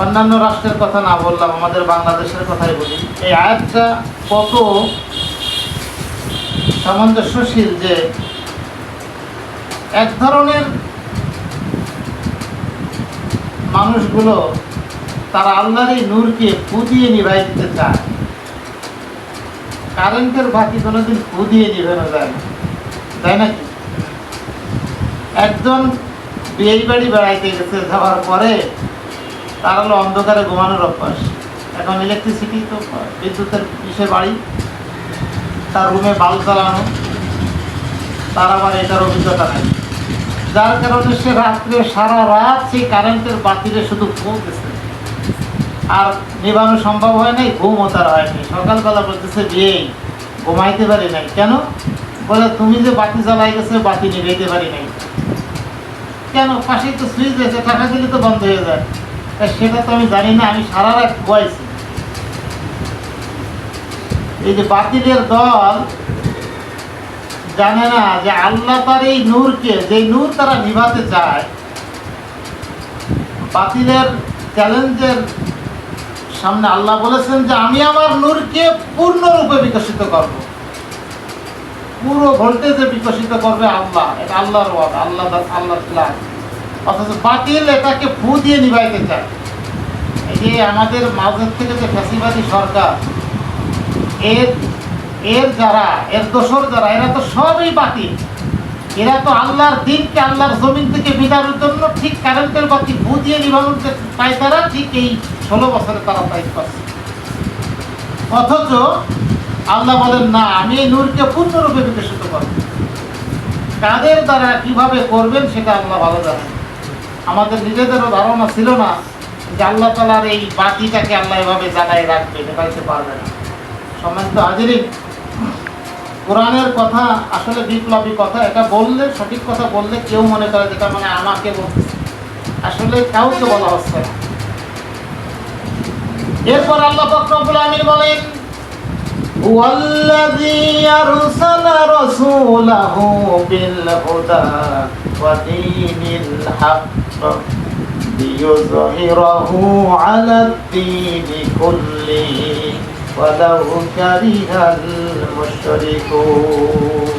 অন্যান্য রাষ্ট্রের কথা না বললাম, আমাদের বাংলাদেশের কথাই বলি। এই আয়াতটা কত সামঞ্জস্যশীল যে এক ধরনের মানুষগুলো তারা আল্লাহর এই নূরকে ফু দিয়ে নিভাই দিতে চায়। কারেন্টের বাতি কোনোদিন ফু দিয়ে নিভানো যায় না, তাই নাকি? একজন বিয়ে বাড়ি বেড়াইতে গেছে, যাওয়ার পরে তার হলো অন্ধকারে ঘুমানোর অভ্যাস। এখন ইলেকট্রিসিটি তো বিদ্যুতের বিষয়ে বাড়ি, তার রুমে বাল্ব চালানো, তার আবার এটার অভিজ্ঞতা নেই, যার কারণে সে রাত্রে সারা রাত সেই কারেন্টের বাতিরে শুধু ফু গেছে, আর নিভানো সম্ভব হয় নাই, ঘুমও তার হয়নি। সকালবেলা বলতেছে বিয়েই ঘুমাইতে পারি নাই। কেন? বলে তুমি যে বাতি জ্বালাই গেছে, বাতি নিভাইতে পারি নাই। কেন? পাশেই তো সুইচ আছে, টাকা দিলে তো বন্ধ হয়ে যায়। সেটা তো আমি জানি না, আমি সারা রাত ঘুমাইছি। এই যে বাতিলের দল জানে না যে আল্লাহ তার এই নূরকে, যে নূর তারা নিভাতে চায়, বাতিলের চ্যালেঞ্জের সামনে আল্লাহ বলেছেন যে আমি আমার নূরকে পূর্ণরূপে বিকশিত করব, পুরো ভোল্টেজে বিকশিত করবে আল্লাহ। এটা আল্লাহর ওয়াদা, আল্লাহর প্ল্যান। অথচ বাতিল এটাকে ফু দিয়ে নিভাইতে চায়। এই যে আমাদের মাঝের থেকে যে ফ্যাসিবাদী সরকার, এর যারা, এর দোসর যারা, এরা তো সবই বাতিল। এরা তো আল্লাহর দিনকে আল্লাহর জমিন থেকে বিদায়ের জন্য ঠিক কারেন্টের বাতি ফু দিয়ে নিভানোর যে পায়, তারা ঠিক এই 16 বছরে তারা তাই করছে। অথচ আল্লাহ বলেন না, আমি এই নূরকে পূর্ণরূপে বিকশিত করব। কাদের দ্বারা কিভাবে করবেন সেটা আল্লাহ ভালো জানেন। আমাদের নিজেদেরও ধারণা ছিল না যে আল্লাহ তাআলার এই বাতিটাকে আল্লাহ এভাবে জ্বালায় রাখবে, নেভাইতে পারবে না। সম্মানিত হাজিরিন, কোরআনের কথা আসলে বিপ্লবী কথা। এটা বললে, সঠিক কথা বললে কেউ মনে করে যেটা মানে আমাকে বলতেছে, আসলে কাউকে বলা হচ্ছে না। এরপর আল্লাহ পাক রব্বুল আমিন বলেন, ওয়াল্লাযী আরসালা রাসূলাহু বিল হুদা ওয়া দীনিল হক লিইয়ুযহিরাহু আলাদ দীনি কুল্লিহি ওয়ালাউ কারিহাল মুশরিকুন।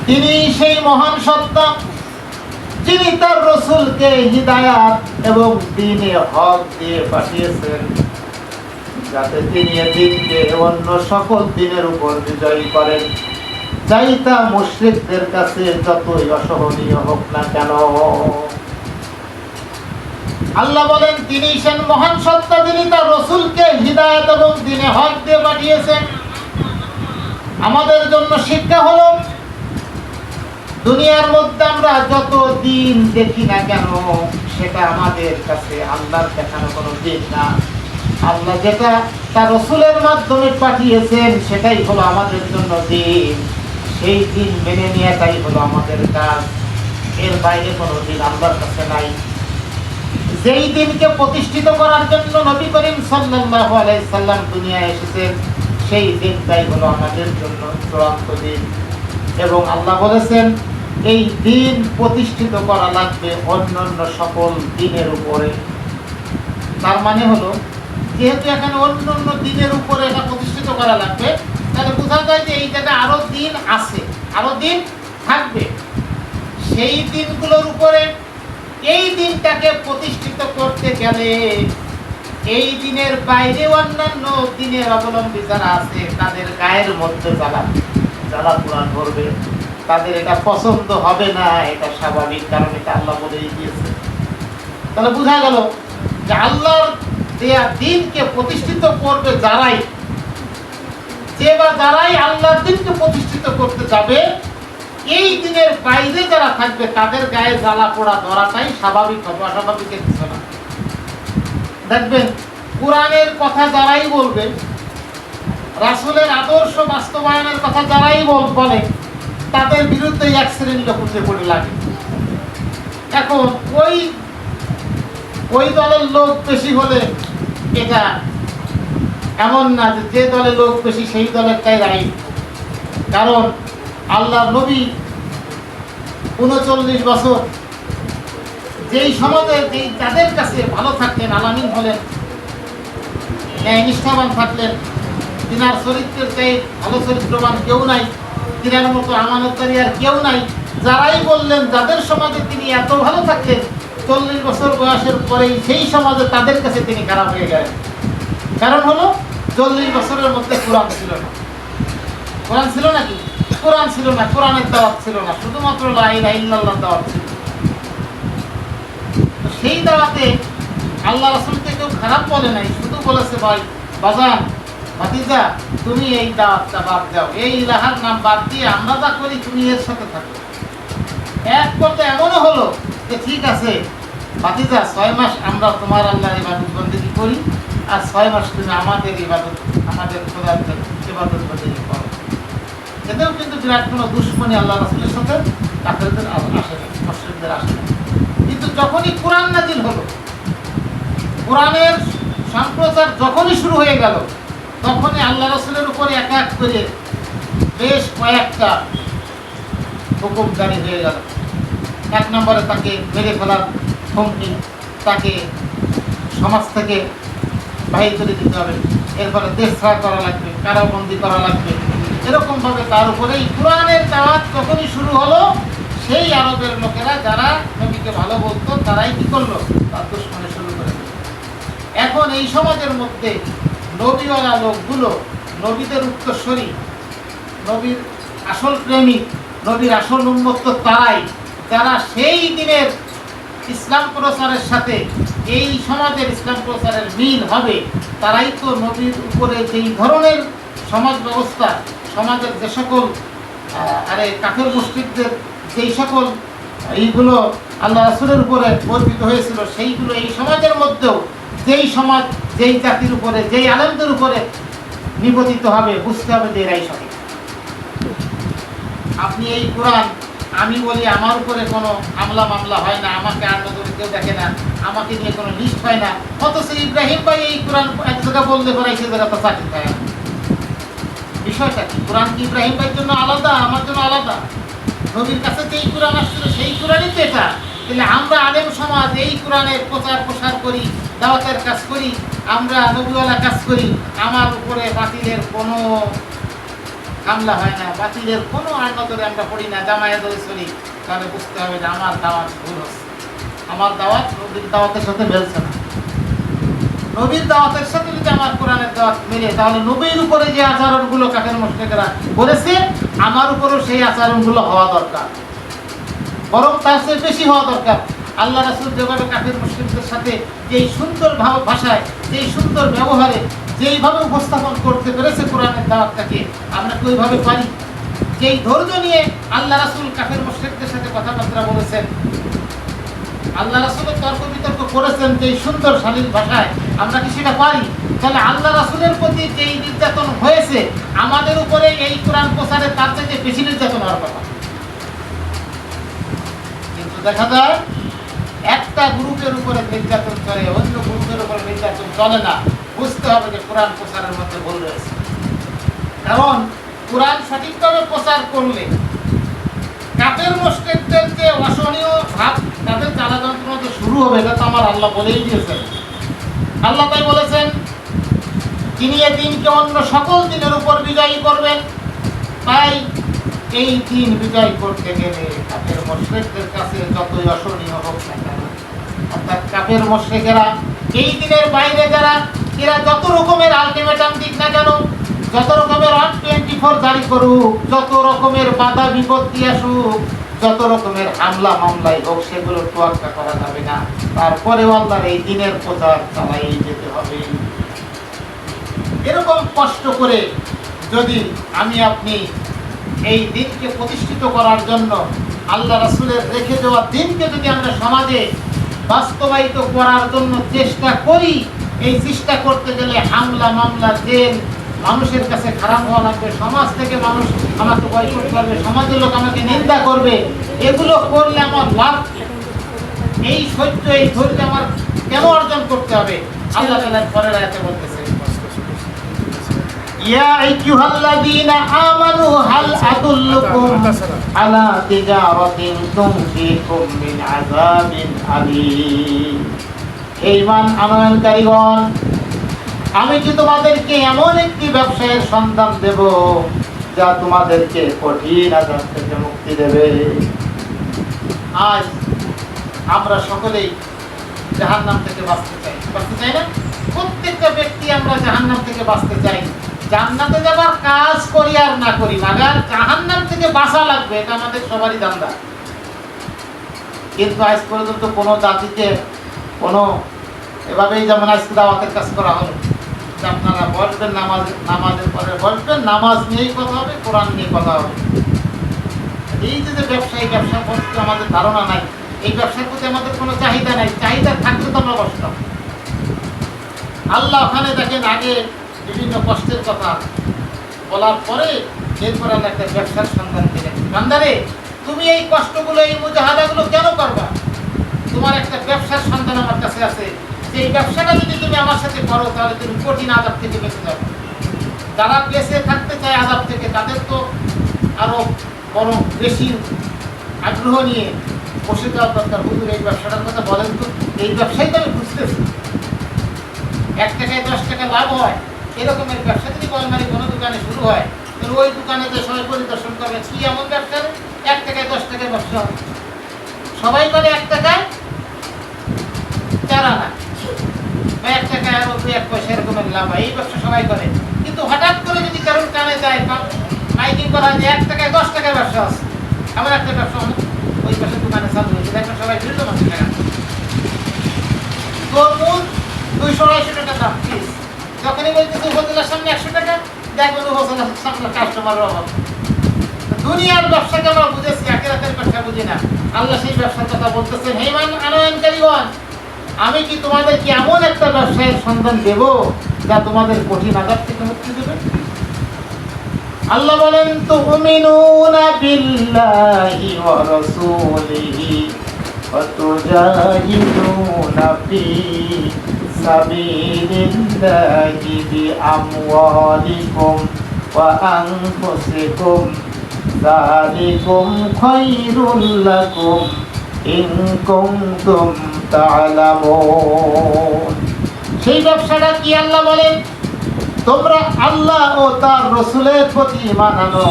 তিনি সেই মহান সত্তা যিনি তার রাসূলকে হিদায়াত এবং দ্বীনে হক দিয়ে পাঠিয়েছেন, যাতে তিনি দিনকে অন্য সকল দিনের উপর বিজয়ী করেন, যাই তা মুশরিকদের কাছে যতই অসহনীয় হোক না কেন। আল্লাহ বলেন তিনি সেই মহান সত্তা যিনি তার রাসূলকে হিদায়াত এবং দ্বীনে হক দিয়ে পাঠিয়েছেন। আমাদের জন্য শিক্ষা হলো, দুনিয়ার মধ্যে আমরা যত দিন দেখি না কেন, সেটা আমাদের কাছে আল্লাহর দেখানো কোনো দিন না। আল্লাহ যেটা তার রাসূলের মাধ্যমে পাঠিয়েছেন সেটাই হলো আমাদের জন্য দিন। সেই দিন মেনে নেওয়াটাই হলো আমাদের কাজ। এর বাইরে কোনো দিন আল্লাহর কাছে নাই। যেই দিনকে প্রতিষ্ঠিত করার জন্য নবী করিম সাল্লাল্লাহু আলাইহি সাল্লাম দুনিয়ায় এসেছেন, সেই দিনটাই হলো আমাদের জন্য চূড়ান্ত দিন। এবং আল্লাহ বলেছেন এই দিন প্রতিষ্ঠিত করা লাগবে অন্যান্য সকল দিনের উপরে। তার মানে হলো, যেহেতু এখানে অন্যান্য দিনের উপরে এটা প্রতিষ্ঠিত করা লাগবে, তাহলে বোঝা যায় যে এই জায়গায় আরো দিন আছে, আরো দিন থাকবে। সেই দিনগুলোর উপরে এই দিনটাকে প্রতিষ্ঠিত করতে গেলে এই দিনের বাইরে অন্যান্য দিনের অবলম্বী যারা আছে তাদের গায়ের মধ্যে জ্বালা পুরাণ করবে। তাদের এটা পছন্দ হবে না, এটা স্বাভাবিক, কারণ এটা আল্লাহ বলেই দিয়েছে। তাহলে বোঝা গেল যে আল্লাহর দেয়া দিনকে প্রতিষ্ঠিত করবে যারাই আল্লাহর দিনকে প্রতিষ্ঠিত করতে যাবে, এই দিনের বাইরে যারা থাকবে তাদের গায়ে জ্বালা পোড়া ধরাটাই স্বাভাবিক হবে, অস্বাভাবিকের কিছু না। দেখবেন কোরআনের কথা যারাই বলবে, রাসূলের আদর্শ বাস্তবায়নের কথা যারাই বলে, তাদের বিরুদ্ধে এক শ্রেণীর লোক উঠে পড়ে লাগে। এখন ওই দলের লোক বেশি হলে এটা এমন না যে দলের লোক বেশি সেই দলেরটাই রাইট। কারণ আল্লাহর নবী 39 বছর যেই সমাজে যেই তাদের কাছে ভালো থাকলেন, আলামিন হলেন, ন্যায় নিষ্ঠাবান থাকলেন, তিনার চরিত্রের চেয়ে ভালো চরিত্রবান কেউ নাই, তিনার মতো আমানতকারী আর কেউ নাই, যারাই বললেন, যাদের সমাজে তিনি এত ভালো থাকলেন, 40 বছর বয়সের পরেই সেই সমাজে তাদের কাছে তিনি খারাপ হয়ে গেলেন। কারণ হলো 40 বছরের মধ্যে কোরআন ছিল না। কোরআন ছিল নাকি? কোরআন ছিল না, কোরআনের দাওয়াত ছিল না, শুধুমাত্র লা ইলাহা ইল্লাল্লাহ দাওয়াত ছিল। তো সেই দাওয়াতে আল্লাহ রাসূলকে কেউ খারাপ বলে নাই, শুধু বলেছে ভাই বাজান ভাতিজা তুমি এই দাওয়াতটা বাদ দাও, এই ইলাহার নাম বাদ দিয়ে আমরা যা করি তুমি এর সাথে থাকো। এক করতে এমনও হলো যে ঠিক আছে ভাতিজা 6 মাস আমরা তোমার আল্লাহর ইবাদত বন্দেগী করি, আর 6 মাস তুমি আমাদের ইবাদত, আমাদের খোদার ইবাদত বন্দেগী করো। এতেও কিন্তু বিরাট কোনো দুশ্মনী আল্লাহ রাসূলের সাথে কাফেরদের আসে না, মুশরিকদের আসে না। কিন্তু যখনই কোরআন নাজিল হলো, কোরআনের সম্প্রচার যখনই শুরু হয়ে গেল, তখনই আল্লাহ রাসূলের উপরে এক এক করে বেশ কয়েকটা হুকুম জারি হয়ে গেল। 1 নম্বরে তাকে মেরে ফেলার হুমকি, তাকে সমাজ থেকে বাহির করে দিতে হবে, এরপরে দেশ ছাড়া করা লাগবে, কারাবন্দি করা লাগবে। এরকমভাবে তার উপরেই কোরআনের দাওয়াত যখনই শুরু হলো, সেই আরবের লোকেরা যারা নবীকে ভালো বলতো তারাই কি করলো, তার দুশমনি শুরু করে দিল। এখন এই সমাজের মধ্যে নবীওয়ালা লোকগুলো, নবীদের উত্তরসূরি, নবীর আসল প্রেমিক, নবীর আসল উম্মত তো তারাই, যারা সেই দিনের ইসলাম প্রচারের সাথে এই সমাজের ইসলাম প্রচারের মিল হবে, তারাই তো নবীর উপরে যেই ধরনের সমাজ ব্যবস্থা, সমাজের যে সকল কাফের মুশরিকদের যেই সকল এইগুলো আল্লাহ রাসূলের উপরে বর্ধিত হয়েছিল, সেইগুলো এই সমাজের মধ্যেও যেই সমাজ, যেই জাতির উপরে, যেই আলেমদের উপরে নিপতিত হবে, বুঝতে হবে যে এরাই সঠিক। আপনি এই কোরআন, আমি বলি আমার উপরে কোনো হামলা মামলা হয় না, আমাকে আর নতুন কেউ দেখে না, আমাকে নিয়ে কোনো লিস্ট হয় না, অথচ ইব্রাহিম ভাই এই কোরআন এক জায়গা বললে পরে সেই জায়গা তো চাকরি খায়। বিষয়টা কি? কোরআন কি ইব্রাহিম ভাইয়ের জন্য আলাদা, আমার জন্য আলাদা? নবীর কাছে যেই কোরআন আসছিল সেই কোরআনই তো এটা। তাহলে আমরা আলেম সমাজ এই কোরআনের প্রচার প্রসার করি, দাওয়াতের কাজ করি, আমরা নবীওয়ালা কাজ করি, আমার উপরে বাতিলের কোনো হামলা হয় না, বাতিলের কোনো আইনতরে আমরা পড়ি না, জামায়ে ধরে চলি, তাহলে বুঝতে হবে যে আমার দাওয়াত ভুল হচ্ছে, আমার দাওয়াত নবীর দাওয়াতের সাথে মিলছে না। নবীর দাওয়াতের সাথে যদি আমার কোরআনের দাওয়াত মিলে, তাহলে নবীর উপরে যে আচরণগুলো কাফের মুশরিকরা করেছে, আমার উপরেও সেই আচরণগুলো হওয়া দরকার, বরং তার চেয়ে বেশি হওয়া দরকার। আল্লাহ রাসূল যেভাবে কাফের মুশরিকদের সাথে যেই সুন্দর ভাষায়, যেই সুন্দর ব্যবহারে, যেইভাবে উপস্থাপন করতে পেরেছে কোরআনের দাওয়াতটাকে, আমরা কি ওইভাবে পারি? যেই ধৈর্য নিয়ে আল্লাহ রাসূল কাফের মুশরিকদের সাথে কথাবার্তা বলেছেন, আল্লাহ রাসূলের তর্ক বিতর্ক করেছেন যেই সুন্দর শালীন ভাষায়, আমরা কি সেটা পারি? তাহলে আল্লাহ রাসূলের প্রতি যেই নির্যাতন হয়েছে, আমাদের উপরে এই কোরআন প্রচারে তার থেকে বেশি নির্যাতন হওয়ার কথা। কিন্তু দেখা যায় একটা গ্রুপের উপরে নির্যাতন করে, অন্য গ্রুপের উপরে নির্যাতন চলে না। বুঝতে হবে যে কোরআন প্রচারের মধ্যে ভুল রয়েছে। কারণ কোরআন সঠিকভাবে প্রচার করলে কাফের মুশরিকদের যে অসহনীয় ভাব, তাদের জ্বালা যন্ত্রণা যে শুরু হবে, এটা তো আমার আল্লাহ বলেই দিয়েছেন। আল্লাহ তাই বলেছেন, তিনি এই দিনকে অন্য সকল দিনের উপর বিজয়ী করবেন। তাই এই দিন বিজয় করতে গেলে কাফের মুশরিকদের কাছে যতই অসহনীয় হোক না কেন, অর্থাৎ কাফের মুশরিকেরা এই দিনের বাইরে যারা, এরা যত রকমের আলটিমেটাম দিক না কেন, যত রকমের 124 জারি করুক, যত রকমের বাধা বিপত্তি আসুক, যত রকমের হামলা মামলাই হোক, সেগুলো তোয়াক্কা করা যাবে না। তারপরেও আল্লাহর এই দিনের প্রচার চালাই যেতে হবে। এরকম কষ্ট করে যদি আমি আপনি এই দিনকে প্রতিষ্ঠিত করার জন্য, আল্লাহ রাসূলের রেখে দেওয়া দিনকে যদি আমরা সমাজে বাস্তবায়িত করার জন্য চেষ্টা করি, এই চেষ্টা করতে গেলে হামলা মামলা, জেল, মানুষের কাছে খারাপ হওয়া লাগবে, সমাজ থেকে মানুষ আমাকে ভয় করতে পারবে, সমাজের লোক আমাকে নিন্দা করবে, এগুলো করলে আমার লাভ, এই সহ্য, এই ধৈর্য আমার কেন অর্জন করতে হবে? আল্লাহ তাআলা পরের আয়াতে বলতেছে, ইয়া আইয়ুহাল্লাযীনা আমানু হাল আদুল্লুকুম আলা তিজারাতিন তুনজিকুম মিন আযাবিন আলীম। হে ঈমান আনয়নকারীগণ, আমি কি তোমাদেরকে এমন একটি ব্যবসায়ের সন্ধান দেব যা তোমাদেরকে কঠিন আযাব থেকে মুক্তি দেবে। আজ আমরা সকলেই জাহান্নাম থেকে বাঁচতে চাই না? প্রত্যেকটা ব্যক্তি আমরা জাহান্নাম থেকে বাঁচতে চাই। জান্নাতে যাবার কাজ করি আর না করি, মাগার জাহান্নাম থেকে বাঁচা লাগবে, এটা আমাদের সবারই ধান্দা। কিন্তু আজ পর্যন্ত কোনো জাতিকে কোনো এভাবেই যেমন আজকে দাওয়াতের কাজ করা হলো যে আপনারা বসবেন, নামাজের পরে বসবেন, নামাজ নিয়েই কথা হবে, কোরআন নিয়ে কথা হবে। এই যে ব্যবসায়ী ব্যবসা করতে আমাদের ধারণা নাই, এই ব্যবসার প্রতি আমাদের কোনো চাহিদা নাই। চাহিদা থাকলে তো আমরা বসতাম। আল্লাহ ওখানে দেখেন আগে বিভিন্ন কষ্টের কথা বলার পরে এরপর আল্লাহ একটা ব্যবসার সন্ধান দিলেন। বান্দারে, তুমি এই কষ্টগুলো, এই মুজাহাদাগুলো কেন করবা? তোমার একটা ব্যবসার সন্ধান আমার কাছে আছে, যে এই ব্যবসাটা যদি তুমি আমার সাথে করো তাহলে তুমি কঠিন আযাব থেকে বেঁচে যাবে। যারা বেঁচে থাকতে চায় আযাব থেকে, তাদের তো আরো বড় বেশি আগ্রহ নিয়ে বসে যাওয়ার দরকার। হুজুর এই ব্যবসাটার কথা বলেন তো, এই ব্যবসায় তো আমি বুঝতেছি 1 টাকায় 10 টাকা লাভ হয়, এরকমের ব্যবসা যদি কোনো দোকানে শুরু হয়, তাহলে ওই দোকানে যে সবাই পরিদর্শন করবে, কি এমন ব্যবসা 1 টাকায় 10 টাকায় ব্যবসা হবে। সবাই করে 1 টাকায় 4 আনা বা 1 টাকায় আরো 2-1 পয়সা এরকমের লাভ হয়, এই ব্যবসা সবাই করে। কিন্তু হঠাৎ করে যদি কারোর কানে যায়, মাইকিং করা হয় যে 1 টাকায় 10 টাকায় ব্যবসা আছে, এমন একটা ব্যবসা ওই পাশে দোকানে চালু হয়েছে, দেখবেন সবাই ভিড় জমা টাকা। তরমুজ 200-250 টাকা দাম পিস, যখনই বলতেছে উপজেলার সামনে 100 টাকা, দেখবেন উপজেলার সামনে কাস্টমারের অভাব। দুনিয়ার ব্যবসাকে আমরা বুঝেছি, আখিরাতের ব্যবসা বুঝি না। আল্লাহ সেই ব্যবসার কথা বলতেছেন, হে ঈমান আনয়নকারীগণ, আমি কি তোমাদেরকে এমন একটা ব্যবসায়ের সন্ধান দেব যা তোমাদের কঠিন আযাব থেকে মুক্তি দেবে। আল্লাহ বলেন, তুমিনুনা বিল্লাহি ওয়া রাসূলিহি ওয়া তুজাহিদুনা ফি সাবিলিল্লাহি বিআমওয়ালিকুম ওয়া আনফুসিকুম যালিকুম খায়রুল লাকুম ইন কুনতুম তা'লামুন। সেই ব্যবসাটা কি? আল্লাহ বলেন, তোমরা আল্লাহ ও তার রাসূলের প্রতি ঈমান আনো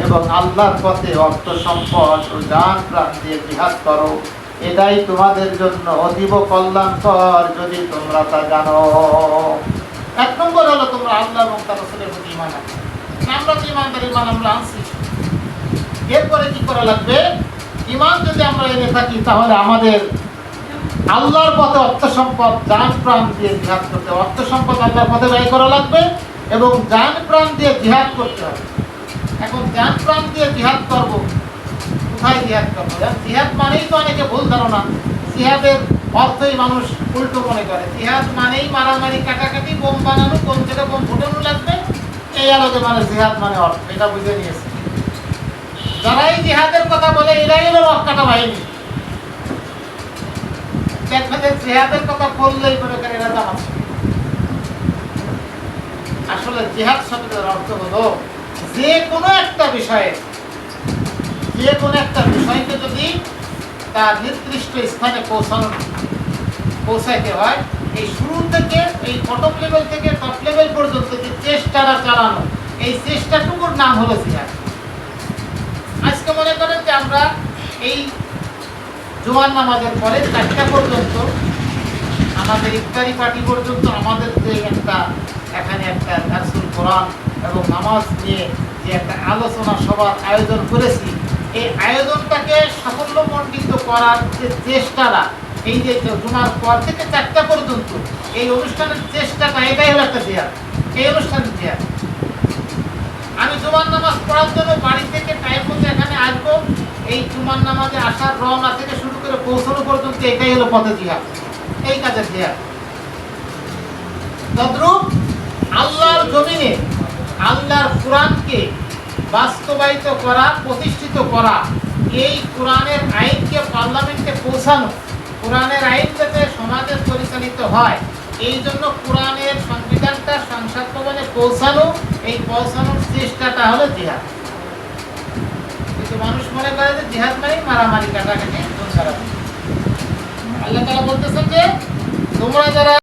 এবং আল্লাহর পথে অর্থ সম্পদ ও জান প্রাণ দিয়ে জিহাদ করো, এটাই তোমাদের জন্য অতীব কল্যাণকর যদি তোমরা তা জানো। 1 নম্বর হলো তোমরা আল্লাহ এবং তার রাসূলের প্রতি ঈমান আনো। আমরা তো ঈমান আমরা আনছি, এরপরে কি করা লাগবে? ঈমান যদি আমরা এনে থাকি তাহলে আমাদের আল্লাহর পথে অর্থ সম্পদ জান প্রাণ দিয়ে জিহাদ করতে, অর্থ সম্পদ আল্লাহর পথে ব্যয় করা লাগবে এবং জান প্রাণ দিয়ে জিহাদ করতে হবে। এখন জান প্রাণ দিয়ে জিহাদ করব, কোথায় জিহাদ করবো? জিহাদ মানেই তো অনেকে ভুল ধারণা, জিহাদের অর্থই মানুষ উল্টো মনে করে। জিহাদ মানেই মারামারি, কাটাকাটি, বোম বানানো, কোন জায়গায় বোম ফুটানো লাগবে, এই আলোকে মানে জিহাদ মানে অর্থ, এটা বুঝে নিয়েছে। যারাই জিহাদের কথা বলে এরাই হলো রক্কাটা বাহিনী। জিহাদের কথা বললেই মনে করে এরা জামাত। আসলে জিহাদ শব্দের অর্থ হলো যে কোনো একটা বিষয়কে যদি তার নির্দিষ্ট স্থানে পৌঁছাইতে হয়, এই শুরু থেকে এই বটম লেভেল থেকে টপ লেভেল পর্যন্ত যে চেষ্টাটা চালানো, এই চেষ্টাটুকুর নাম হলো জিহাদ। আজকে মনে করেন যে আমরা এই জোয়ার নামাজের পরে 4টা পর্যন্ত আমাদের ইফতারি পার্টি পর্যন্ত আমাদের যে এখানে একটা দারসুল কোরআন এবং নামাজ নিয়ে যে একটা আলোচনা সভার আয়োজন করেছি, এই আয়োজনটাকে সাফল্যমণ্ডিত করার যে চেষ্টাটা, এই যে জুমার পর থেকে 4টা পর্যন্ত এই অনুষ্ঠানের চেষ্টাটা, এটাই হলো একটা জিহাদ। এই অনুষ্ঠানের জিহাদ। আমি জুমার নামাজ পড়ার জন্য বাড়ি থেকে টাইম মতো এখানে আসবো, এই জুমার নামাজে আসার রওনা থেকে শুরু করে পৌঁছানো পর্যন্ত এটাই হলো পথে জিহাদ, এই কাজের জিহাদ। তদ্রূপ আল্লাহর জমিনে আল্লাহর কোরআনকে বাস্তবায়িত করা, প্রতিষ্ঠিত করা, এই কোরআনের আইনকে পার্লামেন্টে পৌঁছানো, কোরআনের আইন যাতে সমাজে পরিচালিত হয়, এই জন্য কোরআনের সংবিধানটা সংসদ ভবনে পৌঁছানো, এই পৌঁছানোর চেষ্টাটা হলো জিহাদ। কিন্তু মানুষ মনে করে যে জিহাদ মানে মারামারি কাটাকাটি খুন খারাপ। আল্লাহ তাআলা বলতেছেন যে তোমরা যারা